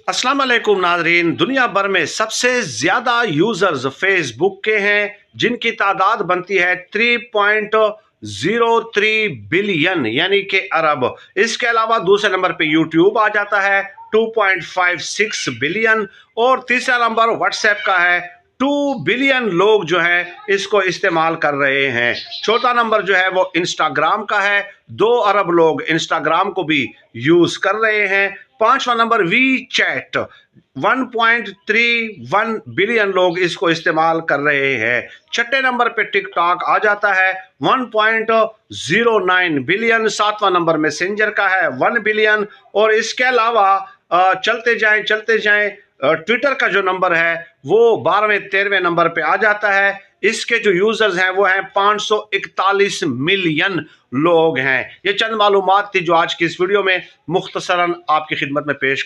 अस्सलाम वालेकुम नाजरीन। दुनिया भर में सबसे ज्यादा यूजर्स फेसबुक के हैं, जिनकी तादाद बनती है 3.03 बिलियन यानी कि अरब। इसके अलावा दूसरे नंबर पे यूट्यूब आ जाता है 2.56 बिलियन, और तीसरा नंबर व्हाट्सएप का है। 2 बिलियन लोग जो हैं इसको इस्तेमाल कर रहे हैं। चौथा नंबर जो है वो इंस्टाग्राम का है, 2 अरब लोग इंस्टाग्राम को भी यूज कर रहे हैं। पांचवा नंबर वी चैट, 1.31 बिलियन लोग इसको इस्तेमाल कर रहे हैं। छठे नंबर पे टिकटॉक आ जाता है 1.09 बिलियन। सातवां नंबर मैसेंजर का है 1 बिलियन। और इसके अलावा चलते जाएं ट्विटर का जो नंबर है वो 12वें 13वें नंबर पे आ जाता है। इसके जो यूजर्स हैं वो हैं 541 मिलियन लोग हैं। ये चंद मालूमात थी जो आज की इस वीडियो में मुख्तसरन आपकी खिदमत में पेश